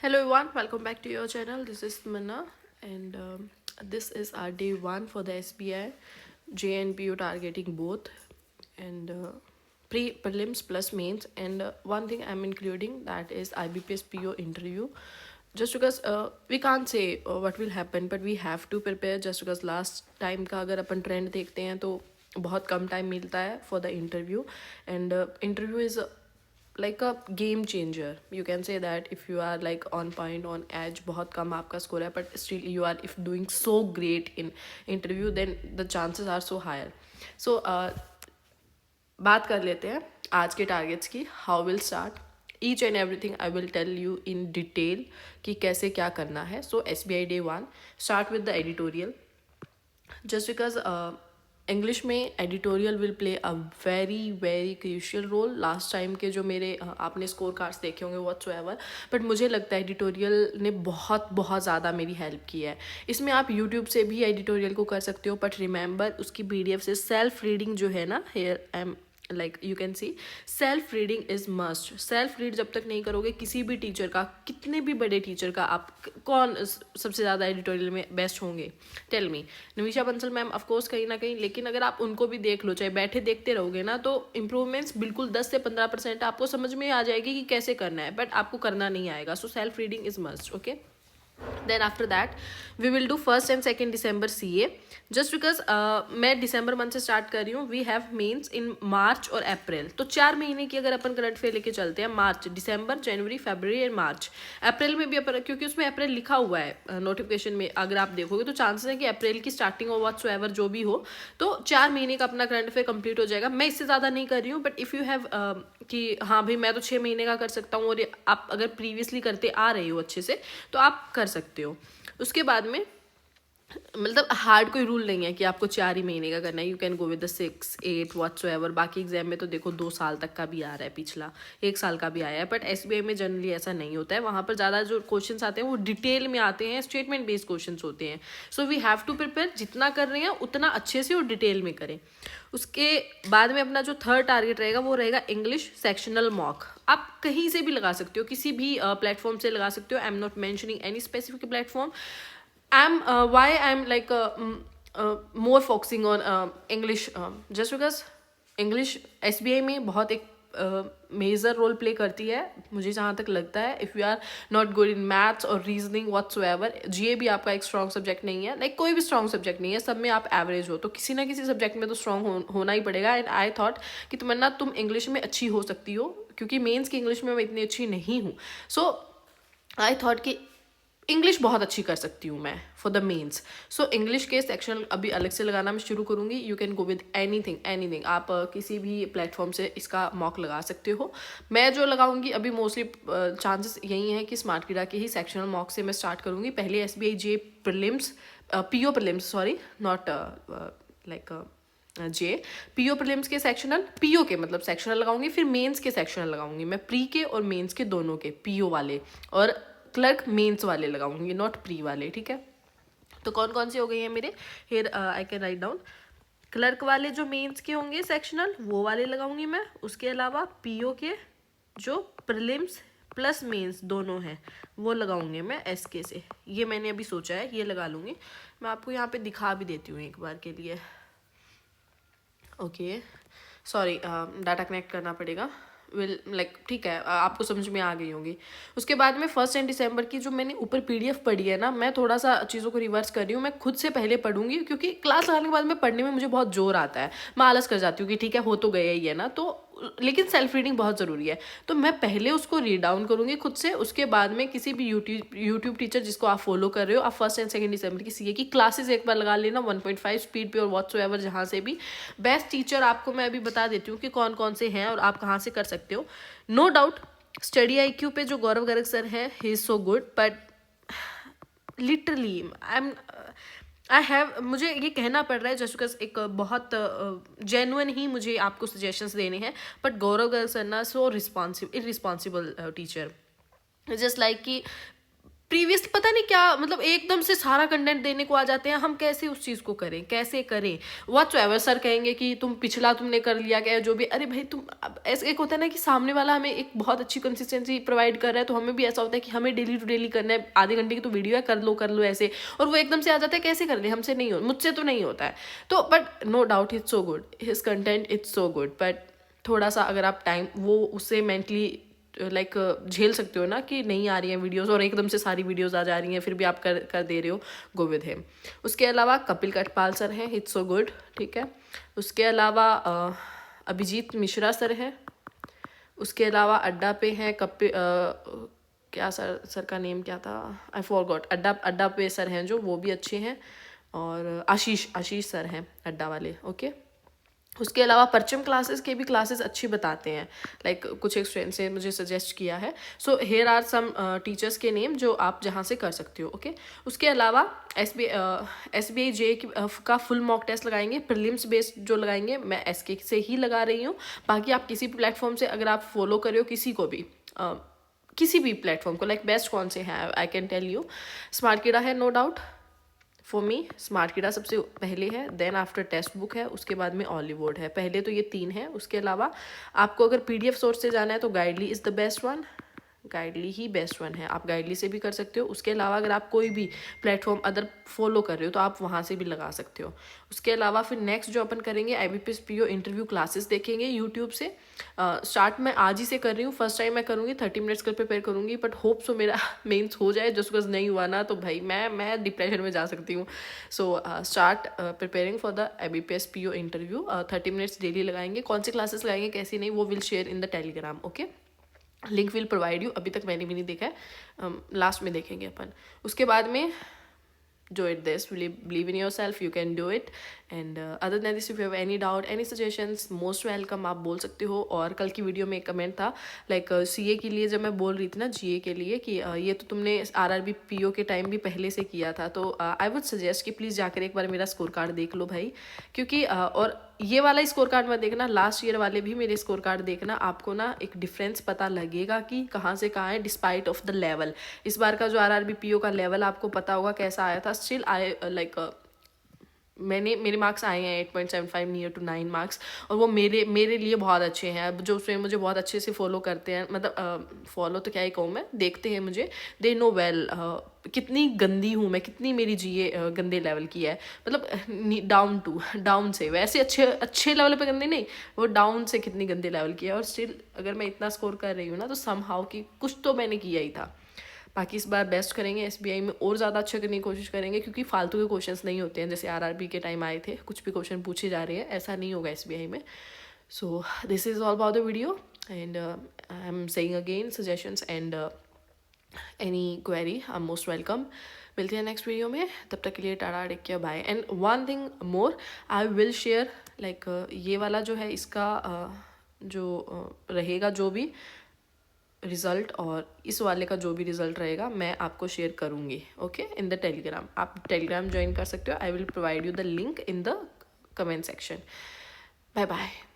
Hello everyone, welcome back to your channel. This is Manna, and this is our day one for the SBI, JNPU targeting both, and prelims plus mains. And one thing I'm including, that is IBPS PO interview. Just because we can't say what will happen, but we have to prepare. Just because last time का अगर अपन trend देखते हैं तो बहुत कम time मिलता है for the interview, and interview is like a game changer. You can say that if you are like on point, on edge, बहुत कम आपका score है, but still you are if doing so great in interview, then the chances are so higher. So बात कर लेते हैं आज के targets की. How will start each and everything I will tell you in detail कि कैसे क्या करना है. So SBI day one, start with the editorial. Just because English में editorial will play a very very crucial role. Last time के जो मेरे आपने स्कोर कार्ड्स देखे होंगे व्हाट्सएवर, बट मुझे लगता है एडिटोरियल ने बहुत बहुत ज़्यादा मेरी हेल्प की है. इसमें आप यूट्यूब से भी एडिटोरियल को कर सकते हो, बट रिमेंबर उसकी PDF से सेल्फ रीडिंग जो है ना, here I am like you can see, self reading is must. Self read जब तक नहीं करोगे किसी भी टीचर का, कितने भी बड़े टीचर का, आप कौन सबसे ज़्यादा एडिटोरियल में बेस्ट होंगे, tell me. Navisha Bansal ma'am of course कहीं ना कहीं, लेकिन अगर आप उनको भी देख लो, चाहे बैठे देखते रहोगे ना, तो इम्प्रूवमेंट्स बिल्कुल 10 से 15% आपको समझ में आ जाएगी कि कैसे करना है, बट आपको करना नहीं आएगा. So self reading is must. Okay, then after that we will do 1st and 2nd December CA. just because मैं दिसंबर मंथ से स्टार्ट कर रही हूँ. वी हैव मेंस इन मार्च और अप्रैल. तो 4 महीने की अगर अपन करंट फेयर लेके चलते हैं, मार्च, दिसंबर, जनवरी, फरवरी एंड मार्च. अप्रैल में भी अपन, क्योंकि उसमें अप्रैल लिखा हुआ है नोटिफिकेशन में, अगर आप देखोगे तो चांसेस है कि अप्रैल की स्टार्टिंग और व्हाट्सएवर जो भी हो, तो 4 महीने का अपना करंट फेयर कंप्लीट हो जाएगा. मैं इससे ज़्यादा नहीं कर रही हूँ, बट इफ़ यू हैव कि हाँ भाई मैं तो 6 महीने का कर सकता हूँ, और आप अगर प्रीवियसली करते आ रहे हो अच्छे से, तो आप कर सकते हो. उसके बाद में मतलब हार्ड कोई रूल नहीं है कि आपको 4 ही महीने का करना है. You can go with the 6, 8 whatsoever. बाकी एग्जाम में तो देखो 2 साल तक का भी आ रहा है, पिछला 1 साल का भी आया है, बट SBI में जनरली ऐसा नहीं होता है. वहाँ पर ज़्यादा जो क्वेश्चंस आते हैं वो डिटेल में आते हैं, स्टेटमेंट बेस्ड क्वेश्चंस होते हैं. So we have to prepare, जितना कर रहे हैं उतना अच्छे से और डिटेल में करें. उसके बाद में अपना जो थर्ड टारगेट रहेगा वो रहेगा इंग्लिश सेक्शनल मॉक. आप कहीं से भी लगा सकते हो, किसी भी प्लेटफॉर्म से लगा सकते हो. I am not mentioning any specific platform. I'm like more focusing on English, just because English SBI में बहुत एक मेजर रोल प्ले करती है, मुझे जहाँ तक लगता है. If you are not good in maths और रीजनिंग व्हाट्सएवर, GA भी आपका एक स्ट्रॉन्ग सब्जेक्ट नहीं है, लाइक कोई भी स्ट्रॉन्ग सब्जेक्ट नहीं है, सब में आप एवरेज हो, तो किसी ना किसी सब्जेक्ट में तो स्ट्रॉन्ग होना ही पड़ेगा. एंड आई थॉट कि तमन्ना तुम इंग्लिश में अच्छी हो सकती हो, क्योंकि मेंस की इंग्लिश में मैं इतनी अच्छी नहीं हूँ. सो आई थॉट कि इंग्लिश बहुत अच्छी कर सकती हूँ मैं for the mains. So English के सेक्शन अभी अलग से लगाना मैं शुरू करूँगी. You can go with anything. आप किसी भी प्लेटफॉर्म से इसका मॉक लगा सकते हो. मैं जो लगाऊंगी अभी मोस्टली चांसेस यही हैं कि स्मार्ट कीड़ा के ही सेक्शनल मॉक से मैं स्टार्ट करूँगी. पहले SBI J prelims, PO prelims, sorry not like J, PO prelims के सेक्शनल, PO के मतलब सेक्शनल लगाऊंगी, फिर मेंस के सेक्शनल लगाऊंगी. मैं प्री के और मेंस के दोनों के, PO वाले और क्लर्क मेंस वाले लगाऊंगी, नॉट प्री वाले. ठीक है, तो कौन कौन से हो गए हैं मेरे, here I can write down. Clerk वाले जो मेंस के होंगे सेक्शनल, वो वाले लगाऊंगी मैं. उसके अलावा PO के जो प्रीलिम्स प्लस मेंस दोनों हैं वो लगाऊंगी मैं SK से. ये मैंने अभी सोचा है, ये लगा लूँगी. मैं आपको यहाँ पे दिखा भी देती हूँ एक बार के लिए. ओके, सॉरी, डाटा कनेक्ट करना पड़ेगा. विल लाइक ठीक है, आपको समझ में आ गई होंगी. उसके बाद में 1st and December की जो मैंने ऊपर PDF पढ़ी है ना, मैं थोड़ा सा चीज़ों को रिवर्स कर रही हूँ. मैं खुद से पहले पढ़ूंगी, क्योंकि क्लास लगाने के बाद में पढ़ने में मुझे बहुत जोर आता है. मैं आलस कर जाती हूँ कि ठीक है हो तो गया ही है ना, तो लेकिन सेल्फ रीडिंग बहुत ज़रूरी है. तो मैं पहले उसको रीड डाउन करूँगी खुद से. उसके बाद में किसी भी यूट्यूब टीचर जिसको आप फॉलो कर रहे हो, आप 1st and 2nd December की CA की क्लासेस एक बार लगा लेना 1.5 स्पीड पे और व्हाट्सएवर जहाँ से भी. बेस्ट टीचर आपको मैं अभी बता देती हूँ कि कौन कौन से हैं और आप कहाँ से कर सकते हो. नो डाउट स्टडी IQ पे जो गौरव गर्ग सर है, he is so good, but literally I have, मुझे ये कहना पड़ रहा है जस्ट बिकॉज एक बहुत जेन्युइन ही मुझे आपको सजेशंस देने हैं. बट गौरव गर्ग सर ना सो इररिस्पॉन्सिबल टीचर, जस्ट लाइक कि प्रीवियस पता नहीं क्या, मतलब एकदम से सारा कंटेंट देने को आ जाते हैं, हम कैसे उस चीज़ को करें, कैसे करें। व्हाटसोएवर सर कहेंगे कि तुम पिछला तुमने कर लिया क्या, जो भी, अरे भाई तुम ऐसे एक होता है ना कि सामने वाला हमें एक बहुत अच्छी कंसिस्टेंसी प्रोवाइड कर रहा है, तो हमें भी ऐसा होता है कि हमें डेली टू डेली करना है, आधे घंटे की तो वीडियो है, कर लो ऐसे, और वो एकदम से आ जाता है कैसे कर ले, हमसे नहीं हो, मुझसे तो नहीं होता है। तो but no doubt it's so good, his content it's so good, but थोड़ा सा अगर आप टाइम वो उससे मेंटली लाइक झेल सकते हो ना कि नहीं आ रही हैं वीडियोस और एकदम से सारी वीडियोस आ जा रही हैं, फिर भी आप कर दे रहे हो, गो विद हिम। उसके अलावा कपिल कटपाल सर हैं, इट्स सो गुड, ठीक है। उसके अलावा अभिजीत मिश्रा सर हैं। उसके अलावा अड्डा पे हैं क्या सर का नेम क्या था, आई फॉरगॉट, अड्डा पे सर हैं जो, वो भी अच्छे हैं। और आशीष सर हैं अड्डा वाले, ओके। उसके अलावा परचम क्लासेस के भी क्लासेस अच्छी बताते हैं, लाइक कुछ एक स्टूडेंट्स ने मुझे सजेस्ट किया है। So here are some teachers के नेम जो आप जहाँ से कर सकते हो, ओके। उसके अलावा SBI जे का फुल मॉक टेस्ट लगाएंगे, प्रीलिम्स बेस्ड जो लगाएंगे, मैं SK से ही लगा रही हूँ। बाकी आप किसी भी प्लेटफॉर्म से अगर आप फॉलो कर रहे हो किसी को भी, किसी भी प्लेटफॉर्म को, लाइक बेस्ट कौन से हैं I can tell you, smart किडा है no doubt, for me smart किडा सबसे पहले है, देन आफ्टर टेक्स्ट बुक है, उसके बाद में ऑलीवुड है, पहले तो ये 3 है। उसके अलावा आपको अगर PDF सोर्स से जाना है तो गाइडली is the best one, गाइडली he best one है, आप गाइडली से भी कर सकते हो। उसके अलावा अगर आप कोई भी प्लेटफॉर्म अदर फॉलो कर रहे हो तो आप वहाँ से भी लगा सकते हो। उसके अलावा फिर नेक्स्ट जो अपन करेंगे IBPS PO इंटरव्यू क्लासेस देखेंगे यूट्यूब से। स्टार्ट मैं आज ही से कर रही हूँ, फर्स्ट टाइम मैं करूँगी, 30 मिनट्स कर प्रिपेयर करूँगी, बट होप सो मेरा मेंस हो जाए, जस्ट बिकॉज नहीं हुआ ना तो भाई मैं डिप्रेशन में जा सकती हूँ। So start preparing for the IBPS PO interview, 30 minutes daily लगाएंगे। कौन सी क्लासेस लगाएंगे कैसी नहीं, वो will share in the Telegram, okay. Link will provide you, अभी तक मैंने भी नहीं देखा है, लास्ट में देखेंगे अपन। उसके बाद में do it this, believe in yourself, you can do it, and other than this if you have any doubt, any suggestions, most welcome, आप बोल सकते हो। और कल की वीडियो में एक कमेंट था लाइक CA के लिए, जब मैं बोल रही थी ना GA के लिए कि ये तो तुमने RRB PO के टाइम भी पहले से किया था, तो आई वुड सजेस्ट कि प्लीज़ जाकर एक बार मेरा स्कोर कार्ड देख लो भाई, क्योंकि और ये वाला स्कोर कार्ड मत देखना, लास्ट ईयर वाले भी मेरे स्कोर कार्ड देखना, आपको ना एक डिफरेंस पता लगेगा कि कहाँ से कहाँ है, डिस्पाइट ऑफ द लेवल। इस बार का जो RRB PO का लेवल आपको पता होगा कैसा आया था, स्टिल आई लाइक मेरे मार्क्स आए हैं 8.75 नियर टू 9 मार्क्स, और वो मेरे लिए बहुत अच्छे हैं। अब जो उसमें मुझे बहुत अच्छे से फॉलो करते हैं, मतलब फॉलो तो क्या ही कहूँ मैं, देखते हैं मुझे, दे नो वेल कितनी गंदी हूँ मैं, कितनी मेरी GA गंदे लेवल की है, मतलब डाउन से, वैसे अच्छे लेवल पे गंदी नहीं, वो डाउन से कितनी गंदे लेवल की है, और स्टिल अगर मैं इतना स्कोर कर रही हूँ ना तो समहाउ कि कुछ तो मैंने किया ही था। बाकी इस बार बेस्ट करेंगे, SBI में और ज़्यादा अच्छा करने की कोशिश करेंगे, क्योंकि फालतू के क्वेश्चंस नहीं होते हैं जैसे RRB के टाइम आए थे, कुछ भी क्वेश्चन पूछे जा रहे हैं, ऐसा नहीं होगा SBI में। So this is all about the video, and I am saying again, suggestions and any query I am most welcome. मिलते हैं नेक्स्ट वीडियो में, तब तक के लिए टाटा, take care, bye. And one thing more, I will share like ये वाला जो है इसका जो रहेगा जो भी रिज़ल्ट, और इस वाले का जो भी रिज़ल्ट रहेगा मैं आपको शेयर करूँगी, ओके, इन द टेलीग्राम। आप टेलीग्राम ज्वाइन कर सकते हो, I will provide you the link in the comment section. Bye bye.